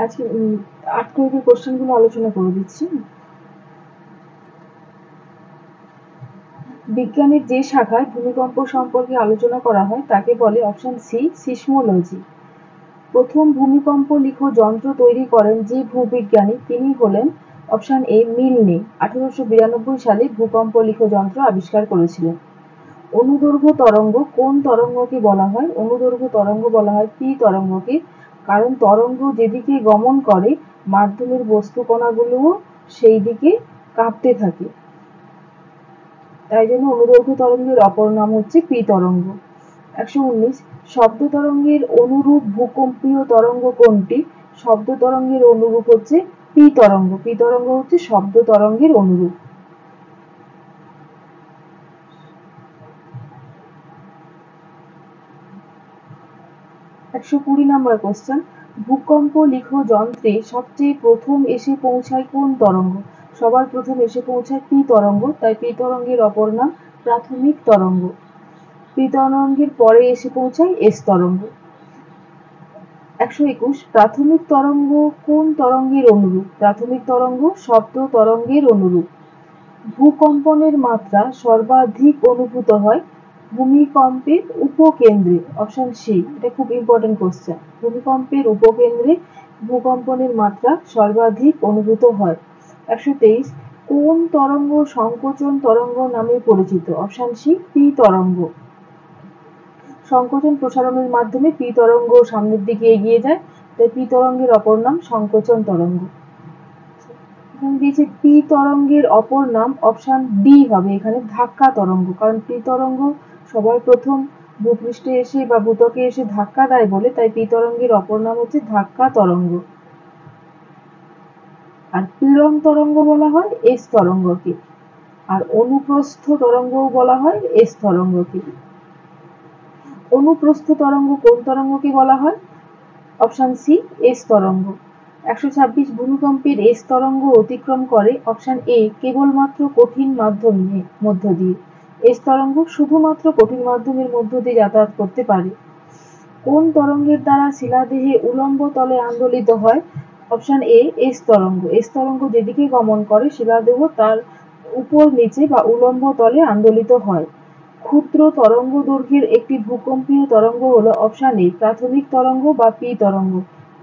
আজকে 8 ক্রেডিটের কোশ্চেনগুলো আলোচনা করে দিচ্ছি। বিজ্ঞানের যে শাখায় ভূমিকম্প সম্পর্কে আলোচনা করা হয় তাকে বলে অপশন সি সিসমোলজি। প্রথম ভূমিকম্প লিখ যন্ত্র তৈরি করেন যে ভূবিজ্ঞানী তিনি হলেন অপশন এ মিলনে। 1892 সালে ভূকম্প লিখ যন্ত্র আবিষ্কার করেছিলেন। অনুদৈর্ঘ্য তরঙ্গ কোন তরঙ্গকে বলা হয়? অনুদৈর্ঘ্য তরঙ্গ বলা হয় পি তরঙ্গকে, কারণ তরঙ্গ যেদিকে গমন করে মাধ্যমের বস্তু কণাগুলোও সেই দিকে কাঁপতে থাকে, তাই জন্য অনুদৈর্ঘ্য তরঙ্গের অপর নাম হচ্ছে পি তরঙ্গ। 119 শব্দ তরঙ্গের অনুরূপ ভূকম্পীয় তরঙ্গ কোনটি? শব্দ তরঙ্গের অনুরূপ হচ্ছে পি তরঙ্গ। পি তরঙ্গ হচ্ছে শব্দ তরঙ্গের অনুরূপ। 120 নম্বর কোশ্চেন, ভূকম্প লিখ যন্ত্রে সবচেয়ে প্রথম এসে পৌঁছায় কোন তরঙ্গ? সবার প্রথম এসে পৌঁছায় পি তরঙ্গ, তাই পি তরঙ্গের অপর নাম প্রাথমিক তরঙ্গ। পি তরঙ্গের পরে এসে পৌঁছায় এস তরঙ্গ। 121 প্রাথমিক তরঙ্গ কোন তরঙ্গের অনুরূপ? প্রাথমিক তরঙ্গ শব্দ তরঙ্গের অনুরূপ। ভূকম্পনের মাত্রা সর্বাধিক অনুভূত হয় ভূমিকম্পের উপকেন্দ্রে। অপশন সি, এটা খুব ইম্পর্টেন্ট কোশ্চেন। ভূমিকম্পের উপকেন্দ্রে ভূকম্পনের মাত্রা সর্বাধিক অনুভূত হয়। 123 কোন তরঙ্গ সংকোচন তরঙ্গ নামে পরিচিত? অপশন সি পি তরঙ্গ। সংকোচন প্রসারণের মাধ্যমে পি তরঙ্গ সামনের দিকে এগিয়ে যায়, তাই পি তরঙ্গের অপর নাম সংকোচন তরঙ্গ। এখানে দিয়েছে পি তরঙ্গের অপর নাম, অপশন ডি হবে এখানে ধাক্কা তরঙ্গ, কারণ পি তরঙ্গ সবার প্রথম ভূপৃষ্ঠে এসে বা ভূত্বকে এসে ধাক্কা দেয় বলে, তাই পি তরঙ্গের অপর নাম হচ্ছে ধাক্কা তরঙ্গ। আর পীড়ন তরঙ্গ বলা হয় এস তরঙ্গকে, আর অনুপ্রস্থ তরঙ্গও বলা হয় এস তরঙ্গকে। অনুপ্রস্থ তরঙ্গ কোন তরঙ্গকে বলা হয়? অপশন সি এস তরঙ্গ। 126 ভূমিকম্পের এস তরঙ্গ অতিক্রম করে অপশন এ কেবলমাত্র কঠিন মাধ্যমের মধ্য দিয়ে। এস তরঙ্গ শুধুমাত্র কঠিন মাধ্যমের মধ্য দিয়ে যাতায়াত করতে পারে। কোন তরঙ্গের দ্বারা শিলাদেহে উলম্ব তলে আন্দোলিত হয়? অপশন এ এস তরঙ্গ। এস তরঙ্গ যেদিকে গমন করে শিলাদেহ তার উপর নিচে বা উলম্ব তলে আন্দোলিত হয়। ক্ষুদ্র তরঙ্গ দৈর্ঘ্যের একটি ভূকম্পীয় তরঙ্গ হলো অপশন এ প্রাথমিক তরঙ্গ বা পি তরঙ্গ।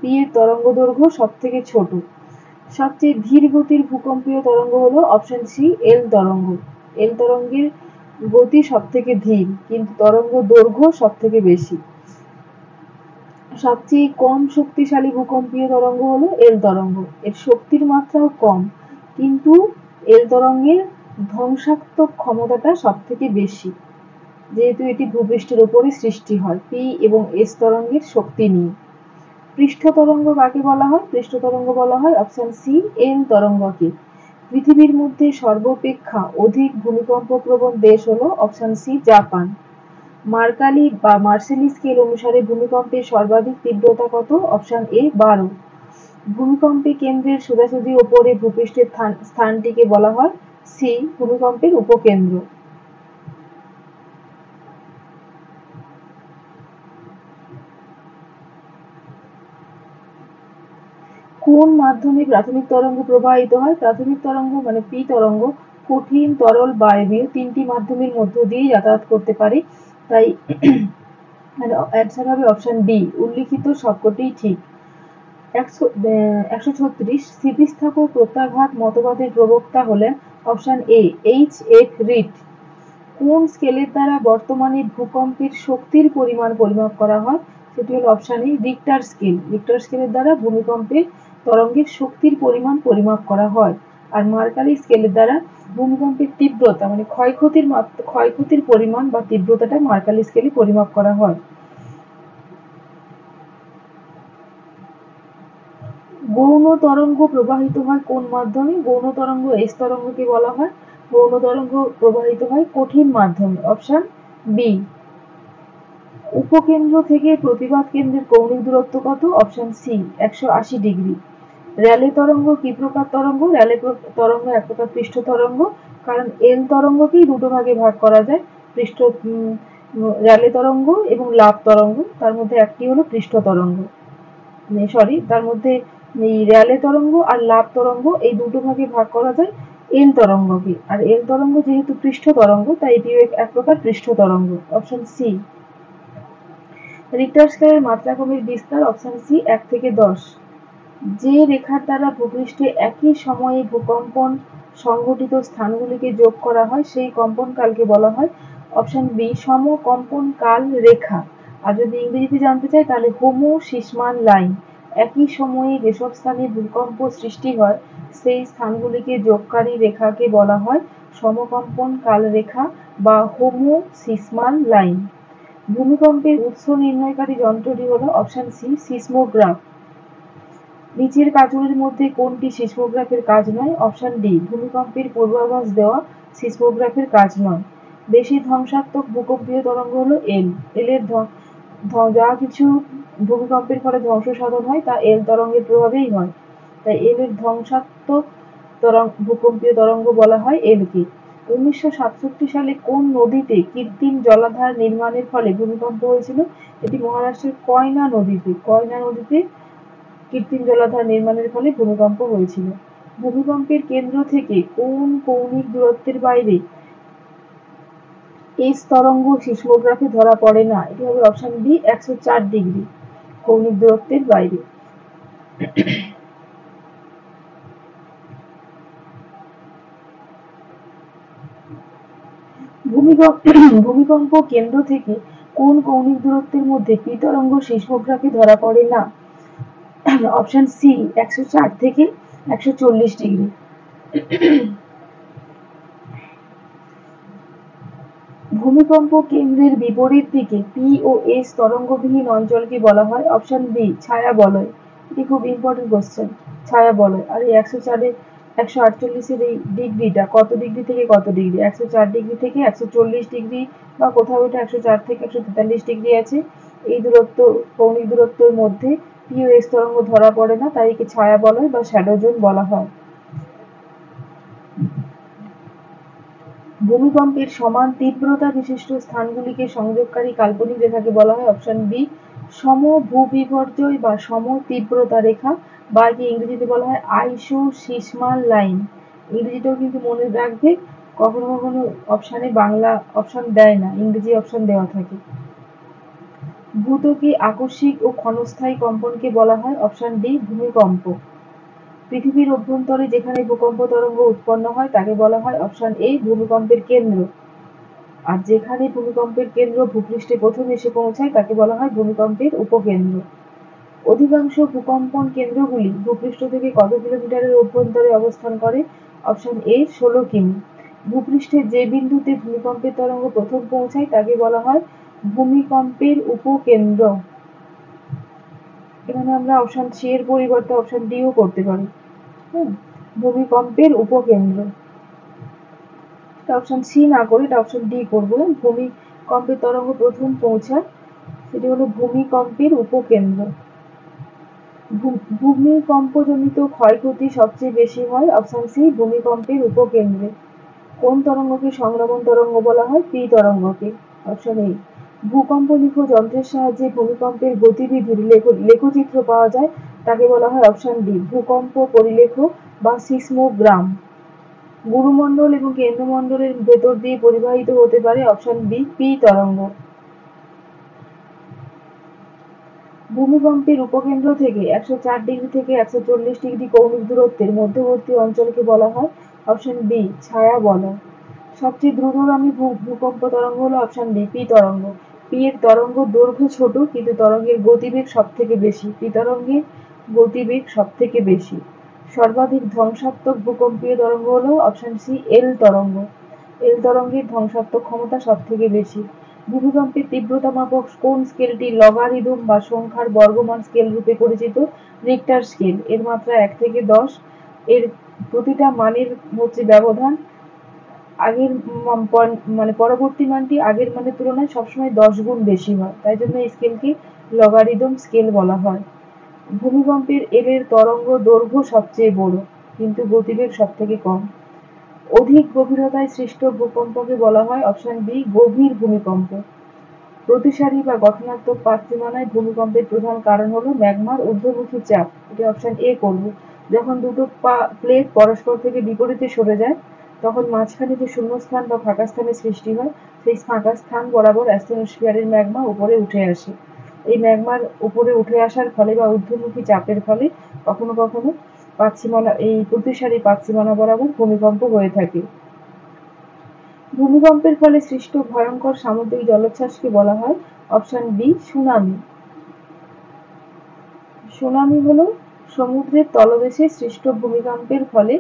পি এর তরঙ্গ দৈর্ঘ্য সব থেকে ছোট। সবচেয়ে ধীর গতির ভূকম্পীয় তরঙ্গ হলো অপশন সি এল তরঙ্গ। এল তরঙ্গের গতি সব থেকে ধীর, কিন্তু তরঙ্গ দৈর্ঘ্য সব থেকে বেশি। সবচেয়ে কম শক্তিশালী ভূকম্পীয় তরঙ্গ হলো এল তরঙ্গ। এর শক্তির মাত্রাও কম, কিন্তু এল তরঙ্গের ধ্বংসাত্মক ক্ষমতাটা সব থেকে বেশি, যেহেতু এটি ভূপৃষ্ঠের উপরে সৃষ্টি হয়। পি এবং এস তরঙ্গের শক্তি নিয়ে। পৃষ্ঠ তরঙ্গ কাকে বলা হয়? পৃষ্ঠ তরঙ্গ বলা হয় অপশন সি এল তরঙ্গকে। পৃথিবীর মধ্যে সর্বাপেক্ষা অধিক ভূমিকম্প প্রবণ দেশ হলো অপশন সি জাপান। মার্কালি বা মার্সেলি স্কেল অনুসারে ভূমিকম্পের সর্বাধিক তীব্রতা কত? Option A 12। ভূমিকম্পে কেন্দ্রের সোজাসুজি ওপরে ভূপৃষ্ঠের স্থানটিকে বলা হয় সি ভূমিকম্পের উপকেন্দ্র। কোন মাধ্যমে প্রাথমিক তরঙ্গ প্রবাহিত হয়? প্রাথমিক তরঙ্গ মানে পি তরঙ্গ কঠিন, তরল, বায়বীয় তিনটি মাধ্যমের মধ্য দিয়ে যাতায়াত করতে পারে, তাই অ্যান্সার হবে অপশন ডি। উল্লিখিত সবকটিই ঠিক। 136 স্থিতিস্থাপক প্রত্যাঘাত মতবাদের প্রবক্তা হলেন option A H F read. কোন স্কেলের দ্বারা বর্তমানে ভূকম্পের শক্তির পরিমাণ পরিমাপ করা হয়? সেটি হলো option A Richter scale. Richter স্কেলের দ্বারা ভূমিকম্পের তরঙ্গের শক্তির পরিমাণ পরিমাপ করা হয়। আর মার্কারি স্কেলের দ্বারা ভূমিকম্পের তীব্রতা মানে ক্ষয়ক্ষতির পরিমাণ বা তীব্রতাটা মার্কারি স্কেলে পরিমাপ করা হয়। গৌণ তরঙ্গ প্রবাহিত হয় কোন মাধ্যমে? গৌণ তরঙ্গ এস তরঙ্গকে বলা হয়। গৌণ তরঙ্গ প্রবাহিত হয় কঠিন মাধ্যমে। Option B. উপকেন্দ্র থেকে প্রতিবাদ কেন্দ্রের কৌণিক দূরত্ব কত? Option C 180 degree. র্যালে তরঙ্গ কি প্রকার তরঙ্গ? র্যালে তরঙ্গ এক প্রকার পৃষ্ঠ তরঙ্গ, কারণ এল তরঙ্গকেই দুটো ভাগে ভাগ করা যায়, র্যালে তরঙ্গ এবং লাভ তরঙ্গ। তার মধ্যে একটি হলো পৃষ্ঠ তরঙ্গ। সরি, তার মধ্যে এই র্যালে তরঙ্গ আর লাভ তরঙ্গ এই দুটো ভাগে ভাগ করা যায় এল তরঙ্গকে। আর এল তরঙ্গ যেহেতু পৃষ্ঠ তরঙ্গ, তাই এটিও এক প্রকার পৃষ্ঠ তরঙ্গ। Option C. রিক্টার স্কেলের মাত্রাক্রমের বিস্তার। অপশন সি 1 থেকে 10। যে রেখার দ্বারা ভূপৃষ্ঠে একই সময়ে ভূকম্পন সংঘটিত স্থানগুলিকে যোগ করা হয় সেই কম্পনকালকে বলা হয় অপশন বি সমকম্পনকাল রেখা। আর যদি ইংরেজিতে জানতে চাই তাহলে হোমোসিসমাল লাইন। একই সময়ে যেসব স্থানে ভূকম্প সৃষ্টি হয় সেই স্থানগুলিকে যোগকারী রেখাকে বলা হয় সমকম্পনকাল রেখা বা হোমোসিসমাল লাইন। ভূমিকম্পের উৎস নির্ণয়কারী যন্ত্রটি হলো অপশন সি সিসমোগ্রাফ। নিচের কাজগুলির মধ্যে কোনটি সিসমোগ্রাফের কাজ নয়? অপশন ডি ভূমিকম্পের পূর্বাভাস দেওয়া সিসমোগ্রাফের কাজ নয়। বেশি ধ্বংসাত্মক ভূকম্পীয় তরঙ্গ হলো এল। এলের যা কিছু ভূমিকম্পের ফলে ধ্বংস সাধন হয় তা এল তরঙ্গের প্রভাবেই হয়, তাই এলের ধ্বংসাত্মক ভূকম্পীয় তরঙ্গ বলা হয় এলকে। 1967 সালে কোন নদীতে কৃত্রিম জলাধার নির্মাণের ফলে ভূমিকম্প হয়েছিল? এটি মহারাষ্ট্রের কয়না নদীতে। কয়না নদীতে কৃত্রিম জলাধার নির্মাণের ফলে ভূমিকম্প হয়েছিল। ভূমিকম্পের কেন্দ্র থেকে কোন কৌণিক দূরত্বের বাইরে এস তরঙ্গ সিসমোগ্রাফে ধরা পড়ে না? এটি হবে অপশন বি 104 ডিগ্রি কৌণিক দূরত্বের বাইরে। ভূমিকম্প কেন্দ্র থেকে কোন কৌণিক দূরত্বের মধ্যে পি তরঙ্গ সিসমোগ্রাফে ধরা পড়ে না? অপশন সি 104 থেকে 140 ডিগ্রি। ভূমিকম্প কেন্দ্রের বিপরীত দিকে পি ও এস তরঙ্গবিহীন অঞ্চলকে বলা হয় অপশন বি ছায়া বলয়। এটি খুব ইম্পর্টেন্ট কোশ্চেন, ছায়া বলয়। আর এই 148 এই ডিগ্রিটা কত ডিগ্রি থেকে কত ডিগ্রি? 104 ডিগ্রি থেকে 140 ডিগ্রি, বা কোথাও এটা 104 থেকে 143 ডিগ্রি আছে। এই দূরত্ব কৌণিক দূরত্বের মধ্যে পি ও এস তরঙ্গ ধরা পড়ে না, তাই একে ছায়া বলয় বা শ্যাডো জোন বলা হয়। ভূমিকম্পের সমান তীব্রতা বিশিষ্ট স্থানগুলিকে সংযোগকারী কাল্পনিক রেখাকে বলা হয় অপশন বি সমভূবিপর্যয় বা সমতীব্রতা রেখা, বা একে ইংরেজিতে বলা হয় আইসোসিসমাল লাইন। ইংরেজিটাও কিন্তু মনে রাখবে, কখনো কখনো অপশানে বাংলা অপশন দেয় না, ইংরেজি অপশন দেওয়া থাকে। ভূত্বকে আকস্মিক ও ক্ষণস্থায়ী কম্পনকে বলা হয় অপশন ডি ভূমিকম্প। পৃথিবীর অভ্যন্তরে যেখানে ভূকম্প তরঙ্গ উৎপন্ন হয় তাকে বলা হয় অপশন এ ভূমিকম্পের কেন্দ্র। আর যেখানে ভূমিকম্পের কেন্দ্র ভূপৃষ্ঠে প্রথম এসে পৌঁছায় তাকে বলা হয় ভূমিকম্পের উপকেন্দ্র। অধিকাংশ ভূকম্পন কেন্দ্রগুলি ভূপৃষ্ঠ থেকে কত কিলোমিটারের অভ্যন্তরে অবস্থান করে? অপশন এ 16 কিমি। ভূপৃষ্ঠের যে বিন্দুতে ভূমিকম্পের তরঙ্গ প্রথম পৌঁছায় তাকে বলা হয় ভূমিকম্পের উপকেন্দ্র। এখানে আমরা অপশন সি এর পরিবর্তে অপশন ডি ও করতে পারি। ভূমিকম্পের উপকেন্দ্র, অপশন সি না করে এটা অপশন ডি করবো। ভূমিকম্পের তরঙ্গ প্রথম পৌঁছায়, সেটি হলো ভূমিকম্পের উপকেন্দ্র। ভূমিকম্পজনিত ক্ষয়ক্ষতি সবচেয়ে বেশি হয় অপশন সি ভূমিকম্পের উপকেন্দ্রে। কোন তরঙ্গকে সংক্রমণ তরঙ্গ বলা হয়? পি তরঙ্গকে। Option A. ভূকম্প লিখ যন্ত্রের সাহায্যে ভূমিকম্পের গতিবিধির লেখচিত্র পাওয়া যায় তাকে বলা হয় অপশন ডি ভূকম্প পরিলেখ বা সিসমোগ্রাম। গুরুমণ্ডল এবং কেন্দ্রমণ্ডলের ভেতর দিয়ে পরিবাহিত হতে পারে অপশন বি পি তরঙ্গ। ভূমিকম্পের উপকেন্দ্র থেকে 104 ডিগ্রি থেকে 140 ডিগ্রি কৌণিক দূরত্বের মধ্যবর্তী অঞ্চলকে বলা হয় অপশন বি ছায়া বলয়। সবচেয়ে দ্রুতগামী ভূকম্প তরঙ্গ হলো অপশন ডি পি তরঙ্গ। পি এর তরঙ্গ দৈর্ঘ্য ছোট কিন্তু তরঙ্গের গতিবেগ সব থেকে বেশি। পি তরঙ্গের গতিবেগ সব থেকে বেশি। সর্বাধিক ধ্বংসাত্মক ভূকম্পীয় তরঙ্গ হলো অপশন সি এল তরঙ্গ। এল তরঙ্গের ধ্বংসাত্মক ক্ষমতা সব থেকে বেশি। ভূমিকম্পের তীব্রতা মাপক কোন স্কেলটি লগারিদম বা সংখ্যার বর্গমান স্কেল রূপে পরিচিত? Richter scale. এর মাত্রা 1 থেকে 10। এর প্রতিটা মানের হচ্ছে ব্যবধান আগের পরবর্তী মানটি আগের মানের তুলনায় সবসময় 10 গুণ বেশি হয়, তাই জন্য এই স্কেলকে লগারিদম স্কেল বলা হয়। ভূমিকম্পের এল এর তরঙ্গ দৈর্ঘ্য সবচেয়ে বড় কিন্তু গতিবেগ সব থেকে কম। অধিক গভীরতায় সৃষ্ট ভূকম্পকে বলা হয় অপশন বি গভীর ভূমিকম্প। প্রতিসারী বা গঠনাত্মক পাতসীমানায় ভূমিকম্পের প্রধান কারণ হলো ম্যাগমার ঊর্ধ্বমুখী চাপ। এটি অপশন এ করব। যখন দুটো প্লেট পরস্পর থেকে বিপরীতে সরে যায় তখন মাঝখানে যে শূন্যস্থান বা ফাঁকা স্থানের সৃষ্টি হয় সেই ফাঁকা স্থান বরাবর অ্যাস্টেনোস্ফিয়ারের ম্যাগমা উপরে উঠে আসে। এই ম্যাগমার উপরে উঠে আসার ফলে বা ঊর্ধ্বমুখী চাপের ফলে কখনো কখনো পাতসীমানা এই প্রতিসারী পাতসীমানা বরাবর ভূমিকম্প হয়ে থাকে। ভূমিকম্পের ফলে সৃষ্ট ভয়ঙ্কর সামুদ্রিক জলোচ্ছ্বাসকে বলা হয় অপশন বি সুনামি। সুনামি হলো সমুদ্রের তলদেশে সৃষ্ট ভূমিকম্পের ফলে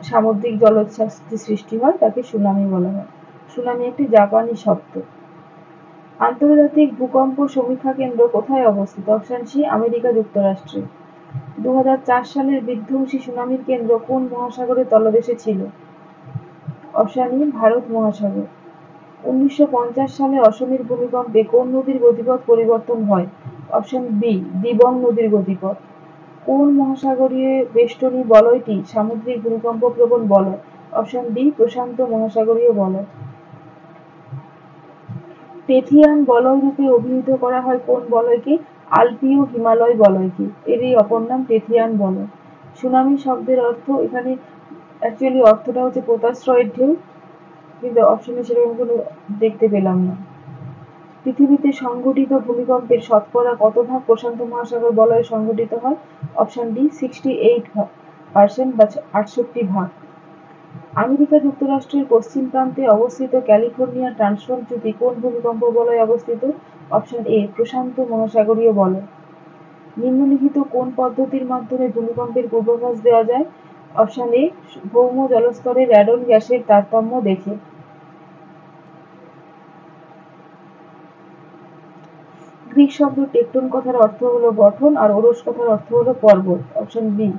সামুদ্রিক জলোচ্ছ্বাস সৃষ্টি হয় তাকে সুনামি বলা হয়। সুনামি একটি জাপানি শব্দ। আন্তর্জাতিক ভূকম্প সমীক্ষা কেন্দ্র কোথায় অবস্থিত? অপশন সি আমেরিকা যুক্তরাষ্ট্রে। 2004 সালের বিধ্বংসী সুনামির কেন্দ্র কোন মহাসাগরের তলদেশে ছিল? অপশন ই ভারত মহাসাগর। 1950 সালে অসমের ভূমিকম্পে কোন নদীর গতিপথ পরিবর্তন হয়? অপশন বি দিবং নদীর গতিপথ। কোন মহাসাগরীয় বেষ্টনী বলয়টি সামুদ্রিক ভূমিকম্প প্রবণ বলয়? অপশন ডি প্রশান্ত মহাসাগরীয় বলয়। টেথিয়ান বলয় রূপে অভিহিত করা হয় কোন বলয়কে? আল্পীয় হিমালয় বলয়কে। এরই অপর নাম টেথিয়ান বলয়। সুনামি শব্দের অর্থ এখানে অ্যাকচুয়ালি অর্থটা হচ্ছে পোতাশ্রয়ের ঢেউ, কিন্তু অপশনে সেরকম কোনো দেখতে পেলাম না। পৃথিবীতে সংঘটিত ভূমিকম্পের শতকরা কত ভাগ প্রশান্ত মহাসাগর বলয়ে সংঘটিত হয়? অপশন ডি 68% বা 68 ভাগ। আমেরিকা যুক্তরাষ্ট্রের পশ্চিম প্রান্তে অবস্থিত ক্যালিফোর্নিয়া ট্রান্সফর্ম চ্যুতি কোন ভূমিকম্প বলয়ে অবস্থিত? অপশন এ প্রশান্ত মহাসাগরীয় বলয়। নিম্নলিখিত কোন পদ্ধতির মাধ্যমে ভূমিকম্পের পূর্বাভাস দেওয়া যায়? অপশন এ ভৌম জলস্তরে র্যাডন গ্যাসের তারতম্য দেখে। গ্রিক শব্দ টেকটোন কথার অর্থ হলো গঠন আর ওরস কথার অর্থ হলো পর্বত। Option B.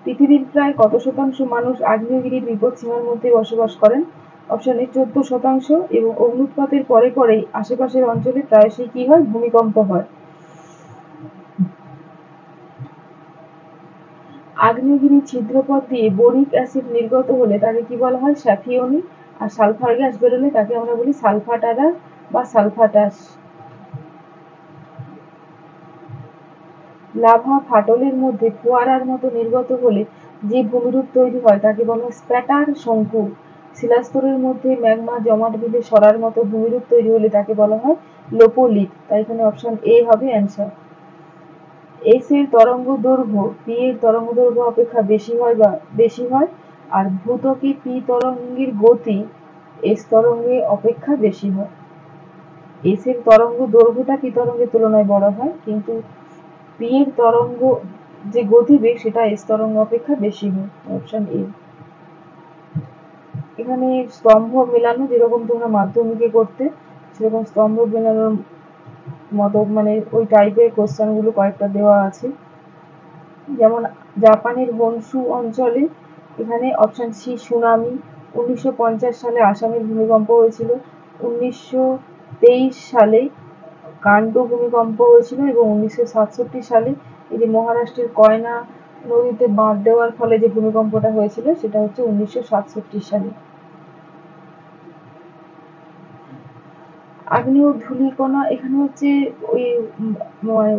পৃথিবীর প্রায় কত শতাংশ মানুষ আগ্নেয়গিরির বিপদসীমার মধ্যে বসবাস করেন? অপশন এ 14% এবং অগ্ন্যুৎপাতের পরে পরেই আশেপাশের অঞ্চলে প্রায়শই কি হয়? ভূমিকম্প হয়। আগ্নেয়গিরির ছিদ্রপথ দিয়ে বোরিক অ্যাসিড নির্গত হলে তাকে কি বলা হয়? স্যাফিয়নি। আর সালফার গ্যাস বেরোলে তাকে আমরা বলি সালফাটারা বা সালফাটাস। লাভা ফাটলের মধ্যে ফোয়ারার মতো নির্গত হলে যে ভূমিরূপ তৈরি হয় তাকে বলা হয় স্প্যাটার শঙ্কু। শিলাস্তরের মধ্যে ম্যাগমা জমাট বেঁধে সরার মতো ভূমিরূপ তৈরি হলে তাকে বলা হয় লোপোলিথ। তাই এখানে অপশন এ হবে অ্যান্সার। এস এর তরঙ্গ দৈর্ঘ্য পি এর তরঙ্গ দৈর্ঘ্য অপেক্ষা বেশি হয় আর ভূত্বকে পি তরঙ্গের গতি এস তরঙ্গে অপেক্ষা বেশি হয়। এস এর তরঙ্গ দৈর্ঘ্যটা পি তরঙ্গের তুলনায় বড় হয়, কিন্তু পি এর তরঙ্গ যে গতিবেগ সেটা এস তরঙ্গ অপেক্ষা বেশি হয়। Option A. এখানে স্তম্ভ মেলানো যেরকম তোমরা মাধ্যমিকে করতে সেরকম স্তম্ভ মেলানোর মতো মানে ওই টাইপের কোশ্চেন গুলো কয়েকটা দেওয়া আছে। যেমন জাপানের হনশু অঞ্চলে এখানে অপশন সি সুনামি। 1950 সালে আসামের ভূমিকম্প হয়েছিল। 1923 সালে কান্ডো ভূমিকম্প হয়েছিল এবং 1967 সালে এই যে মহারাষ্ট্রের কয়না নদীতে বাঁধ দেওয়ার ফলে যে ভূমিকম্পটা হয়েছিল সেটা হচ্ছে 1967 সালে। আগ্নেয় ধূলিকণা এখানে হচ্ছে ওই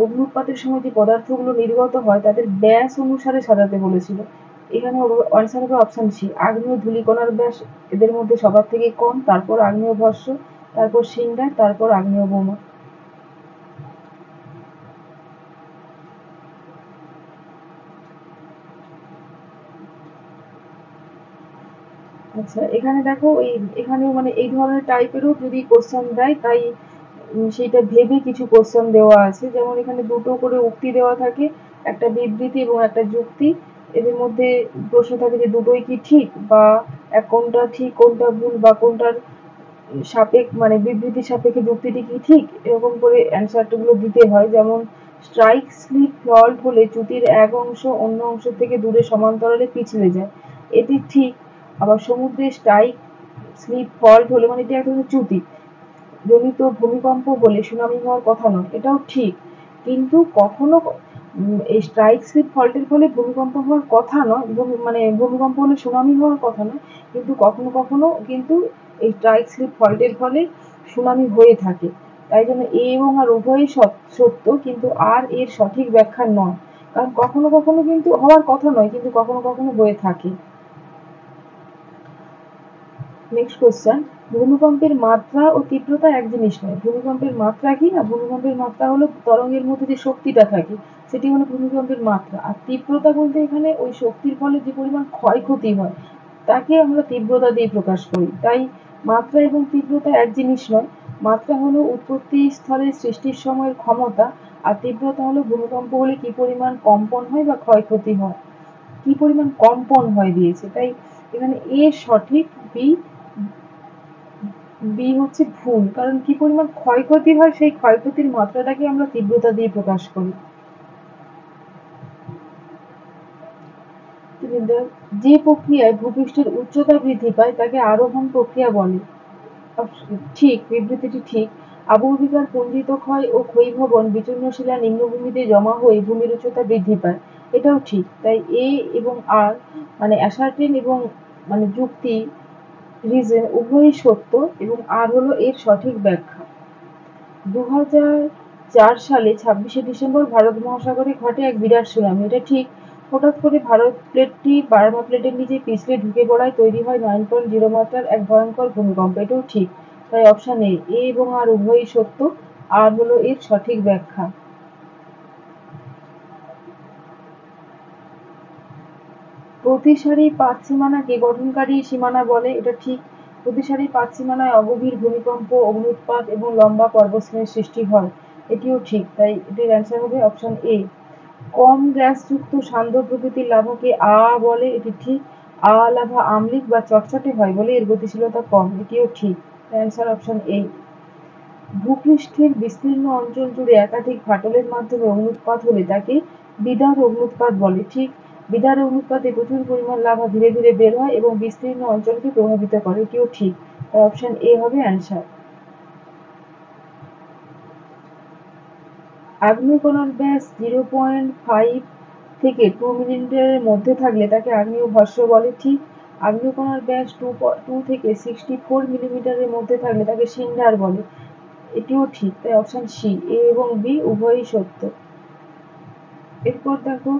অগ্ন্যুৎপাতের সময় যে পদার্থগুলো নির্গত হয় তাদের ব্যাস অনুসারে সাজাতে বলেছিল। এখানে আনসার হবে অপশন সি আগ্নেয় ধূলিকণার ব্যাস এদের মধ্যে সবার থেকে কম, তারপর আগ্নেয় ভস্ম, তারপর সিন্ডার, তারপর আগ্নেয় বোমা। আচ্ছা এখানে দেখো এখানে মানে এই ধরনের টাইপেরও যদি কোশ্চেন দেয় তাই সেইটা ভেবে কিছু কোশ্চেন দেওয়া আছে। যেমন এখানে দুটো করে উক্তি দেওয়া থাকে, একটা বিবৃতি এবং একটা যুক্তি। এদের মধ্যে প্রশ্ন থাকে যে দুটোই কি ঠিক বা কোনটা ঠিক কোনটা ভুল বা কোনটার মানে বিবৃতির সাপেক্ষে যুক্তিটি কি ঠিক, এরকম করে অ্যান্সারগুলো দিতে হয়। যেমন স্ট্রাইক স্লিপ ফল্ট হলে চ্যুতির এক অংশ অন্য অংশ থেকে দূরে সমান্তরালে পিছলে যায়, এটি ঠিক। আবার সমুদ্রে স্ট্রাইক স্লিপ ফল্ট হলে মানে এটি একটা চ্যুতি জনিত ভূমিকম্প হলে সুনামি হওয়ার কথা নয়, এটাও ঠিক। কিন্তু কখনো এই স্ট্রাইক স্লিপ ফল্টের ফলে ভূমিকম্প হওয়ার কথা নয়, মানে ভূমিকম্প হলে সুনামি হওয়ার কথা নয়, কিন্তু কখনো কখনো কিন্তু এই স্ট্রাইক স্লিপ ফল্টের ফলে সুনামি হয়ে থাকে। তাই জন্য এ এবং আর উভয়ই সত্য, কিন্তু আর এর সঠিক ব্যাখ্যা নয়, কারণ কখনো কখনো কিন্তু হওয়ার কথা নয়, কিন্তু কখনো কখনো হয়ে থাকে। নেক্সট কোশ্চেন, ভূমিকম্পের মাত্রা ও তীব্রতা এক জিনিস নয়। ভূমিকম্পের মাত্রা কি? আর ভূমিকম্পের মাত্রা হলো তরঙ্গের মধ্যে যে শক্তিটা থাকে সেটি হলো ভূমিকম্পের মাত্রা, আর তীব্রতা বলতে এখানে ওই শক্তির ফলে যে পরিমাণ ক্ষয়ক্ষতি হয় তাকে আমরা তীব্রতা দিয়ে প্রকাশ করি। তাই মাত্রা এবং তীব্রতা এক জিনিস নয়। মাত্রা হলো উৎপত্তি স্থলের সৃষ্টির সময়ের ক্ষমতা, আর তীব্রতা হলো ভূমিকম্প হলে কি পরিমাণ কম্পন হয় বা ক্ষয়ক্ষতি হয়, কি পরিমাণ কম্পন হয় দিয়েছে। তাই এখানে এ সঠিক, বি হচ্ছে ভুল, কারণ কি পরিমাণ ক্ষয়ক্ষতি হয় সেই ক্ষয়ক্ষতির মাত্রাটাকে আমরা তীব্রতা দিয়ে প্রকাশ করি। যে প্রক্রিয়ায় ভূপৃষ্ঠের উচ্চতা বৃদ্ধি পায় তাকে আরোহণ প্রক্রিয়া বলে। ঠিক, বিবৃতিটি ঠিক। আবহবিকার পুঞ্জিত ক্ষয় ও ক্ষয়ীভবন বিচূর্ণ শিলা নিম্নভূমিতে জমা হয়ে ভূমির উচ্চতা বৃদ্ধি পায়, এটাও ঠিক। তাই এ এবং আর মানে অ্যাসার্টেন এবং মানে যুক্তি, রিজন উভয়ই সত্য, এবং আর হলো এর সঠিক ব্যাখ্যা। 2004 সালে 26শে ডিসেম্বর ভারত মহাসাগরে ঘটে এক বিরাট সুনামি, এটা ঠিক। হঠাৎ করে ভারত প্লেটটি বার্মা প্লেটের নিচে পিছলে ঢুকে পড়ায় তৈরি হয় 9.0 মাত্রার এক ভয়ঙ্কর ভূমিকম্প, এটাও ঠিক। তাই অপশন এ এবং আর উভয়ই সত্য, আর হলো এর সঠিক ব্যাখ্যা। প্রতিসারি পাত সীমানাকে গঠনকারী সীমানা বলে, এটা ঠিক। প্রতিসারি পাত সীমানায় অগভীর ভূমিকম্প, অগ্ন্যুৎপাত এবং লম্বা পর্বতশ্রেণীর সৃষ্টি হয়, এটিও ঠিক। তাই এটির অ্যান্সার হবে অপশন এ। কম গ্যাসযুক্ত সান্দ্র প্রকৃতির লাভাকে বলে, এটি ঠিক। লাভা আম্লিক বা চটচটে হয় বলে এর গতিশীলতা কম, এটিও ঠিক। Answer option A. ভূপৃষ্ঠের বিস্তীর্ণ অঞ্চল জুড়ে একাধিক ফাটলের মাধ্যমে অগ্ন্যুৎপাত হলে তাকে বিদার অগ্ন্যুৎপাত বলে, ঠিক। বিদার অগ্ন্যুৎপাতে প্রচুর পরিমাণ লাভা ধীরে ধীরে বের হয় এবং বিস্তীর্ণ অঞ্চলকে প্রভাবিত করে, এটিও ঠিক। তাই অপশন এ হবে অ্যান্সার। আগ্নেয়কণার ব্যাস 0.5 থেকে 2 মিলিমিটারের মধ্যে থাকলে তাকে আগ্নেয় ভস্ম বলে, ঠিক। আগ্নেয়কণার ব্যাস 2 থেকে 64 মিলিমিটারের মধ্যে থাকলে তাকে সিন্ডার বলে, এটিও ঠিক। তাই অপশন সি, এ এবং বি উভয়ই সত্য। এরপর দেখো,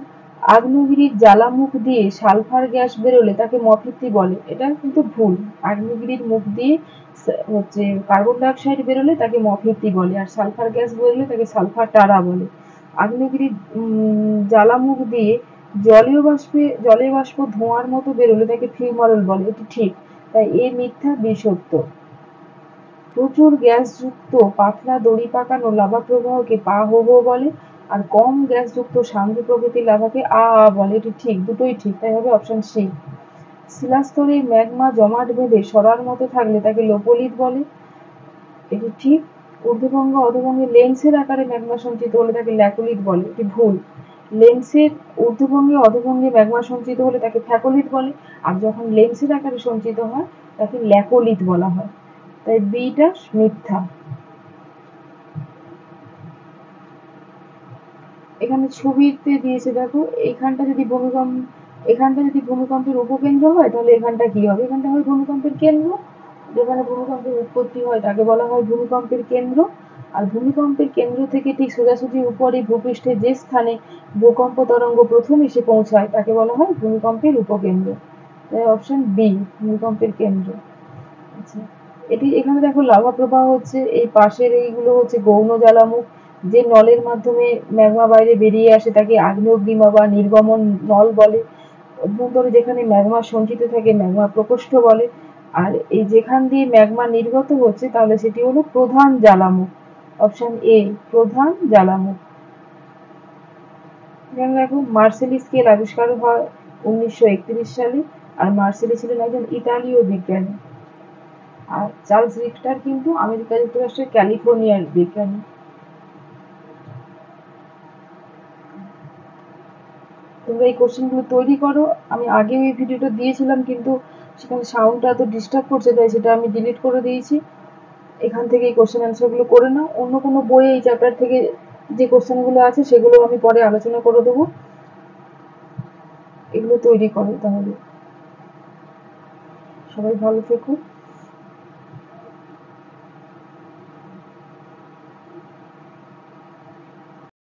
আগ্নেয়গিরির জ্বালামুখ দিয়ে সালফার গ্যাস বেরোলে তাকে মথিতি বলে, এটা কিন্তু ভুল। আগ্নেয়গিরির মুখ দিয়ে হচ্ছে কার্বন ডাই অক্সাইড বেরোলে তাকে মথিতি বলে, আর সালফার গ্যাস বেরোলে তাকে সালফার টারা বলে। আগ্নেয়গিরির জ্বালামুখ দিয়ে জলীয় বাষ্প ধোঁয়ার মতো বেরোলে তাকে ফিউমারল বলে, এটি ঠিক। তাই এ মিথ্যা, বি সত্য। প্রচুর গ্যাসযুক্ত পাতলা দড়ি পাকানো লাভা প্রবাহকে পাহহ বলে, আর কম গ্যাসযুক্ত সান্দ্র প্রকৃতির লাভাকে বলে, এটি ঠিক, দুটোই ঠিক। তাই হবে অপশন সি। শিলাস্তরে ম্যাগমা জমাট বেঁধে সরার মতো থাকলে তাকে লোপোলিথ বলে, এটি ঠিক। ঊর্ধ্বভঙ্গ অধোভঙ্গে লেন্সের আকারে ম্যাগমা সঞ্চিত হলে তাকে ল্যাকোলিথ বলে, এটি ভুল। লেন্সের ঊর্ধ্বভঙ্গে অধোভঙ্গে ম্যাগমা সঞ্চিত হলে তাকে থ্যাকোলিথ বলে, আর যখন লেন্সের আকারে সঞ্চিত হয় তাকে ল্যাকোলিথ বলা হয়। তাই বিটা মিথ্যা। এখানে ছবিতে দিয়েছে দেখো, এখানটা যদি ভূমিকম্পের উপকেন্দ্র হয় তাহলে এখানটা কি হবে? এখানটা হয় ভূমিকম্পের কেন্দ্র। যেখানে ভূমিকম্পের উৎপত্তি হয় তাকে বলা হয় ভূমিকম্পের কেন্দ্র। আর ভূমিকম্পের কেন্দ্র থেকে ঠিক সোজাসুজি উপরে ভূপৃষ্ঠে যে স্থানে ভূকম্প তরঙ্গ প্রথম এসে পৌঁছায় তাকে বলা হয় ভূমিকম্পের উপকেন্দ্র। তাই অপশন বি, ভূমিকম্পের কেন্দ্র। আচ্ছা, এখানে দেখো লাভা প্রবাহ হচ্ছে, এই পাশের এইগুলো হচ্ছে গৌণ জ্বালামুখ। যে নলের মাধ্যমে ম্যাগমা বাইরে বেরিয়ে আসে তাকে আগ্নেয়গিমা বা নির্গমন নল বলে। অভ্যন্তরে যেখানে ম্যাগমা সঞ্চিত থাকে ম্যাগমা প্রকোষ্ঠ বলে। আর এই যেখান দিয়ে ম্যাগমা নির্গত হচ্ছে তাহলে সেটি হলো প্রধান জ্বালামুখ। অপশন এ, প্রধান জ্বালামুখ। এখানে দেখো, মার্সেলি স্কেল আবিষ্কার হয় 1931 সালে, আর মার্সেলি ছিলেন একজন ইতালীয় বিজ্ঞানী। আর চার্লস রিক্টার কিন্তু আমেরিকা যুক্তরাষ্ট্রের ক্যালিফোর্নিয়ার বিজ্ঞানী। তোমরা এই কোশ্চেনগুলো তৈরি করো। আমি আগেও এই ভিডিওটা দিয়েছিলাম কিন্তু সেখানে সাউন্ডটা এত ডিস্টার্ব করছে তাই সেটা আমি ডিলিট করে দিয়েছি। এখান থেকে এই কোশ্চেন অ্যান্সারগুলো করে নাও। অন্য কোনো বইয়ে এই চ্যাপ্টার থেকে যে কোশ্চেনগুলো আছে সেগুলো আমি পরে আলোচনা করে দেবো। এগুলো তৈরি করো তাহলে। সবাই ভালো থেকো।